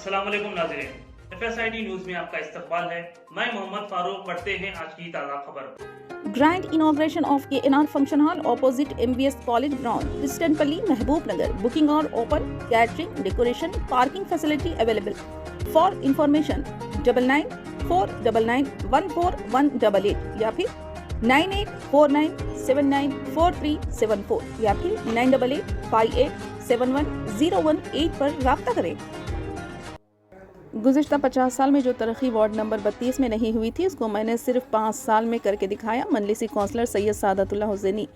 अस्सलाम वालेकुम नाज़रीन, FSID न्यूज में आपका इस्तकबाल है। मैं मोहम्मद फारूक। पढ़ते हैं आज की ताज़ा खबर। Grand inauguration of KNR Function Hall opposite MVS College Ground, Kristanpalli, Mahbubnagar. Booking are open. Catering, decoration, parking facility available. For information, 9949914188 या फिर 9849794374 या फिर 9858710118 पर राब्ता करें। गुज़िश्ता 50 साल में जो तरक्की वार्ड नंबर 32 में नहीं हुई थी, उसको मैंने सिर्फ 5 साल में करके दिखाया। मजलिसी काउंसलर सैयद सादतुल्लाह हुसैनी।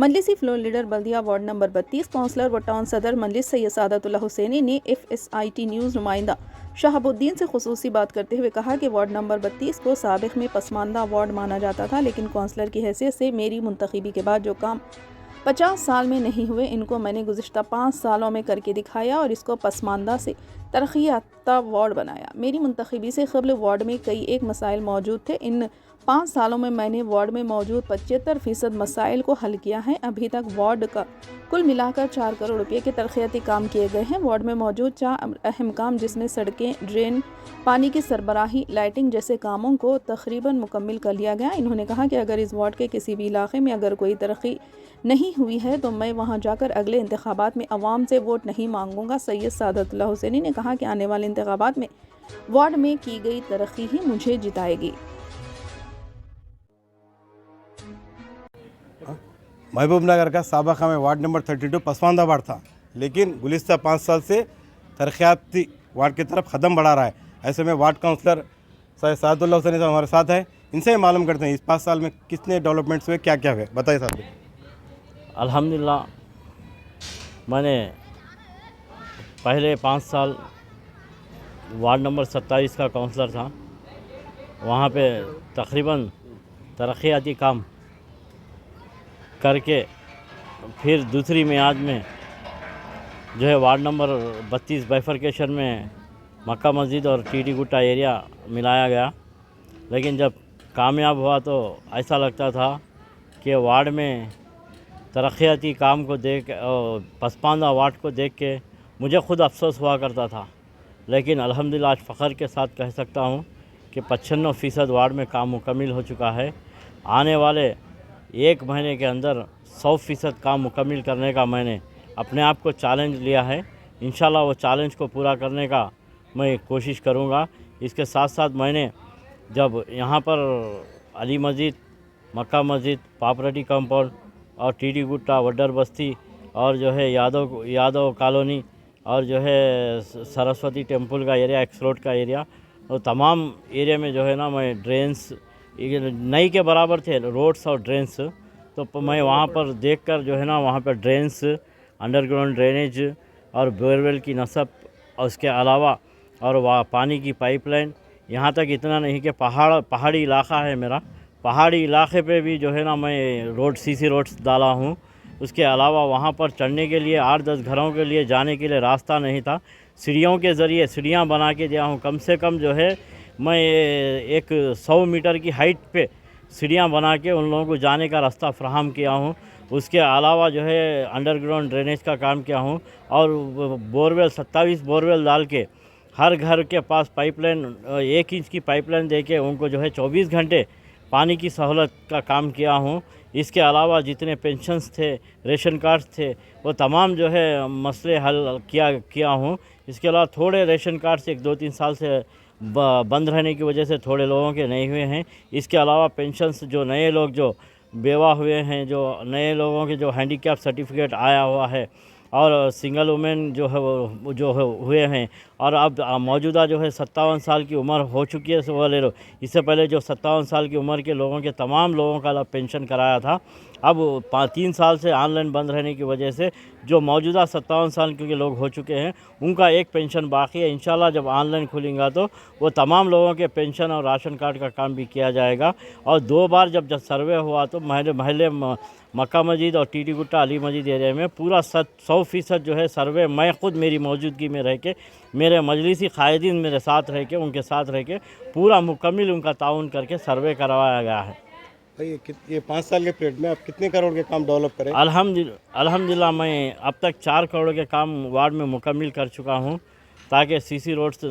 मजलिसी फ्लोर लीडर बल्दिया वार्ड नंबर 32 काउंसलर व टाउन सदर मजलिस सैयद सादतुल्लाह हुसैनी ने FSIT न्यूज़ नुमाइंदा शहाबुद्दीन से खुसूसी बात करते हुए कहा कि वार्ड नंबर 32 को साबिक़ में पसमानदा वार्ड माना जाता था, लेकिन काउंसलर की हैसियत से मेरी मुंतखबी के बाद जो काम 50 साल में नहीं हुए, इनको मैंने गुज़िश्ता 5 सालों में करके दिखाया और इसको पसमानदा से तरक्की याफ्ता वार्ड बनाया। मेरी मुंतखबी से क़ब्ल वार्ड में कई एक मसाइल मौजूद थे। इन 5 सालों में मैंने वार्ड में मौजूद 75% मसाइल को हल किया है। अभी तक वार्ड का कुल मिलाकर 4 करोड़ रुपये के तरक्याती काम किए गए हैं। वार्ड में मौजूद 4 अहम काम, जिसमें सड़कें, ड्रेन, पानी की सरबराही, लाइटिंग जैसे कामों को तकरीबन मुकम्मिल कर लिया गया। इन्होंने कहा कि अगर इस वार्ड के किसी भी इलाके में अगर कोई तरक्की नहीं हुई है तो मैं वहां जाकर अगले इंतखाबात में अवाम से वोट नहीं मांगूंगा। सैयद सादतुल्लाह हुसैनी ने कहा कि आने वाले इंतखाबात में वार्ड में की गई तरक्की ही मुझे जिताएगी। महबूबनगर का साबका में वार्ड नंबर 32 पसमानदा वार्ड था, लेकिन गुज़िश्ता 5 साल से तरक्याती वार्ड की तरफ कदम बढ़ा रहा है। ऐसे में वार्ड काउंसलर सैयद सादतुल्लाह हुसैनी साहब हमारे साथ हैं। इनसे मालूम करते हैं इस 5 साल में कितने डेवलपमेंट्स हुए, क्या क्या हुए, बताइए साहब। अल्हम्दुलिल्लाह, मैंने पहले 5 साल वार्ड नंबर 27 का काउंसलर था। वहाँ पे तकरीबन तरक्याती काम करके फिर दूसरी मियाद में जो है वार्ड नंबर 32 बाइफर्केशन में मक्का मस्जिद और टीटी गुट्टा एरिया मिलाया गया। लेकिन जब कामयाब हुआ तो ऐसा लगता था कि वार्ड में तरक्याती काम को देख और पसमानदा वार्ड को देख के मुझे ख़ुद अफसोस हुआ करता था। लेकिन अल्हम्दुलिल्लाह आज फ़ख्र के साथ कह सकता हूँ कि 95% वार्ड में काम मुकम्मिल हो चुका है। आने वाले 1 महीने के अंदर 100% काम मुकम्मिल करने का मैंने अपने आप को चैलेंज लिया है। इंशाल्लाह वो चैलेंज को पूरा करने का मैं कोशिश करूँगा। इसके साथ साथ मैंने जब यहाँ पर अली मस्जिद, मक्का मस्जिद, पापरटी कंपाउंड और टीटी गुट्टा, वड्डर बस्ती और जो है यादव कॉलोनी और जो है सरस्वती टेम्पल का एरिया, एक्स रोड का एरिया और तमाम एरिया में जो है ना मैं ड्रेन्स नई के बराबर थे रोड्स और ड्रेन्स। तो मैं वहाँ पर देखकर जो है ना वहाँ पर ड्रेन्स, अंडरग्राउंड ड्रेनेज और बोरवेल की नस्ब और उसके अलावा और वहाँ पानी की पाइपलाइन, यहाँ तक इतना नहीं कि पहाड़ी इलाका है मेरा, पहाड़ी इलाके पे भी जो है ना मैं रोड CC रोड्स डाला हूँ। उसके अलावा वहाँ पर चढ़ने के लिए 8-10 घरों के लिए जाने के लिए रास्ता नहीं था, सीढ़ियों के ज़रिए सीढ़ियाँ बना के दिया हूँ। कम से कम जो है मैं एक 100 मीटर की हाइट पे सीढ़ियाँ बना के उन लोगों को जाने का रास्ता फ्राहम किया हूँ। उसके अलावा जो है अंडरग्राउंड ड्रेनेज का काम किया हूँ और बोरवेल 27 बोरवेल डाल के हर घर के पास पाइपलाइन 1 इंच की पाइपलाइन दे के उनको जो है 24 घंटे पानी की सहूलत का काम किया हूँ। इसके अलावा जितने पेंशन्स थे, रेशन कार्ड्स थे, वो तमाम जो है मसले हल किया हूँ। इसके अलावा थोड़े रेशन कार्ड्स 1-2-3 साल से बंद रहने की वजह से थोड़े लोगों के नहीं हुए हैं। इसके अलावा पेंशन्स जो नए लोग जो बेवा हुए हैं, जो नए लोगों के जो हैंडीकैप सर्टिफिकेट आया हुआ है और सिंगल वुमेन जो है वो जो हुए हैं और अब मौजूदा जो है 57 साल की उम्र हो चुकी है वाले लोग, इससे पहले जो 57 साल की उम्र के लोगों के तमाम लोगों का पेंशन कराया था। अब 3 साल से ऑनलाइन बंद रहने की वजह से जो मौजूदा 57 साल के लोग हो चुके हैं उनका एक पेंशन बाकी है। इंशाल्लाह जब ऑनलाइन खुलेंगा तो वो तमाम लोगों के पेंशन और राशन कार्ड का काम भी किया जाएगा। और 2 बार जब सर्वे हुआ तो महल्ले मक्का मस्जिद और टीटी गुट्टा अली मस्जिद एरिया में पूरा 100% जो है सर्वे मैं ख़ुद मेरी मौजूदगी में रह के, मेरे मजलिसी कायदीन मेरे साथ रह के, उनके साथ रह के पूरा मुकम्मिल उनका ताउन करके सर्वे करवाया गया है। ये 5 साल के पीरियड में आप कितने करोड़ के काम डेवलप करें? अल्हम्दुलिल्लाह मैं अब तक 4 करोड़ के काम वार्ड में मुकम्मिल कर चुका हूँ। ताकि सीसी रोड से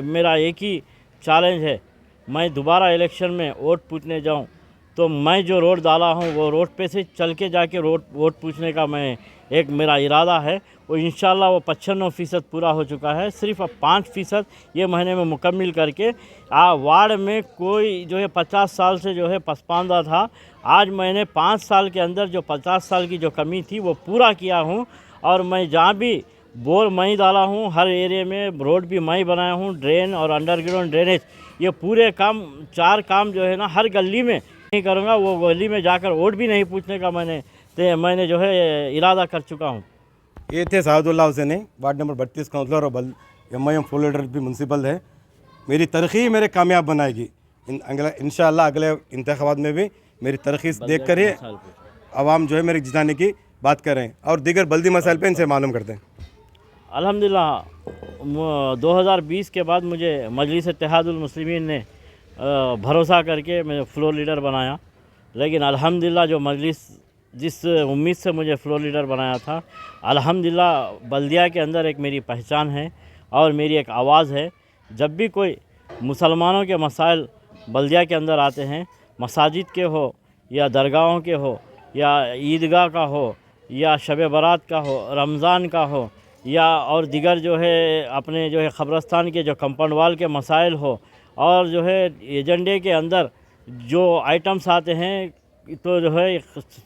मेरा एक ही चैलेंज है, मैं दोबारा इलेक्शन में वोट पूछने जाऊं तो मैं जो रोड डाला हूं वो रोड पे से चल के जाके वोट पूछने का एक मेरा इरादा है। वो इंशाल्लाह वो 95% पूरा हो चुका है। सिर्फ अब 5% ये महीने में मुकम्मल करके वार्ड में कोई जो है 50 साल से जो है पसमानदा था, आज मैंने 5 साल के अंदर जो 50 साल की जो कमी थी वो पूरा किया हूँ। और मैं जहाँ भी बोर मैं डाला हूँ, हर एरिया में रोड भी मैं बनाया हूँ, ड्रेन और अंडरग्राउंड ड्रेनेज, ये पूरे काम 4 काम जो है ना हर गली में नहीं करूँगा। वो गली में जाकर वोट भी नहीं पूछने का मैंने जो है इरादा कर चुका हूँ। ये थे Sadullah Hussaini, ward number 32 councillor और MIM फ्लोर लीडर भी म्यूनसिपल है। मेरी तरक्की मेरे कामयाब बनाएगी। इंशाअल्लाह अगले इंतखाबात में भी मेरी तरक्की देख कर ही आवाम जो है मेरे जिताने की बात कर रहे हैं और दीगर बल्दी मसाइल पे इनसे मालूम करते हैं। अल्हम्दुलिल्लाह 2020 के बाद मुझे मजलिस इत्तेहादुल मुस्लिमीन ने भरोसा करके मैं फ्लोर लीडर बनाया। लेकिन अल्हम्दुलिल्लाह जो मजलिस जिस उम्मीद से मुझे फ्लोर लीडर बनाया था, अल्हम्दुलिल्लाह बल्दिया के अंदर एक मेरी पहचान है और मेरी एक आवाज़ है। जब भी कोई मुसलमानों के मसाइल बल्दिया के अंदर आते हैं, मसाजिद के हो या दरगाहों के हो या ईदगाह का हो या शब बारात का हो, रमज़ान का हो या और दिगर जो है अपने जो है ख़बरस्तान के जो कंपाउंड वाल के मसाइल हो और जो है एजेंडे के अंदर जो आइटम्स आते हैं, तो जो है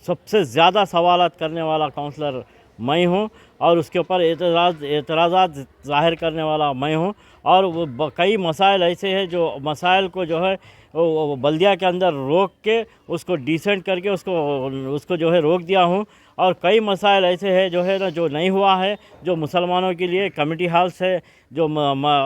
सबसे ज़्यादा सवालात करने वाला काउंसलर मैं हूँ और उसके ऊपर एतराज़ात ज़ाहिर करने वाला मैं हूँ। और वो कई मसाइल ऐसे हैं जो मसाइल को जो है वो बल्दिया के अंदर रोक के उसको डिसेंट करके उसको जो है रोक दिया हूँ। और कई मसाइल ऐसे हैं जो है ना जो नहीं हुआ है, जो मुसलमानों के लिए कमेटी हाल्स है, जो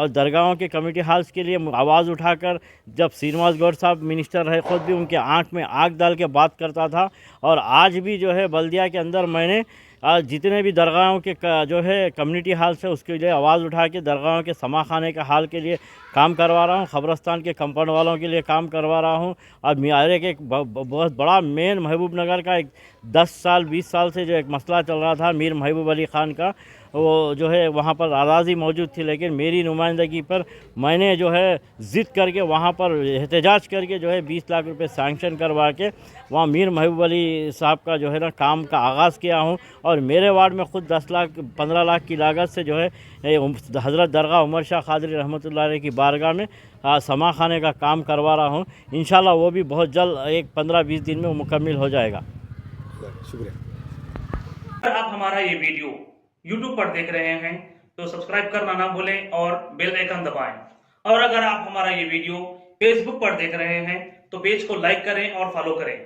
दरगाहों के कमेटी हाल्स के लिए आवाज़ उठाकर जब श्रीनिवास गौड़ साहब मिनिस्टर है ख़ुद भी उनके आँख में आँख डाल के बात करता था। और आज भी जो है बल्दिया के अंदर मैंने जितने भी दरगाहों के जो है कम्युनिटी हाल्स है उसके लिए आवाज़ उठा के दरगाहों के समा खाने के हाल के लिए काम करवा रहा हूँ, ख़बरस्तान के कंपाउंड वालों के लिए काम करवा रहा हूँ। और मियारे के एक बहुत बड़ा मेन महबूब नगर का एक 10 साल 20 साल से जो एक मसला चल रहा था मीर महबूब अली ख़ान का, वो जो है वहाँ पर आज़ादी मौजूद थी। लेकिन मेरी नुमाइंदगी पर मैंने जो है ज़िद करके वहाँ पर एहतजाज करके जो है 20 लाख रुपए सैंक्शन करवा के वहाँ मीर महबूब अली साहब का जो है ना काम का आगाज़ किया हूँ। और मेरे वार्ड में ख़ुद 10 लाख 15 लाख की लागत से जो है हज़रत दरगाह उमर शाह क़ादरी रहमतुल्लाह अलैह की बारगाह में समा खाने का काम करवा रहा हूँ। इंशाल्लाह वो भी बहुत जल्द एक 15-20 दिन में मुकम्मल हो जाएगा। शुक्रिया। अगर आप हमारा ये वीडियो YouTube पर देख रहे हैं तो सब्सक्राइब करना ना भूलें और बेल आइकन दबाएं। और अगर आप हमारा ये वीडियो Facebook पर देख रहे हैं तो पेज को लाइक करें और फॉलो करें।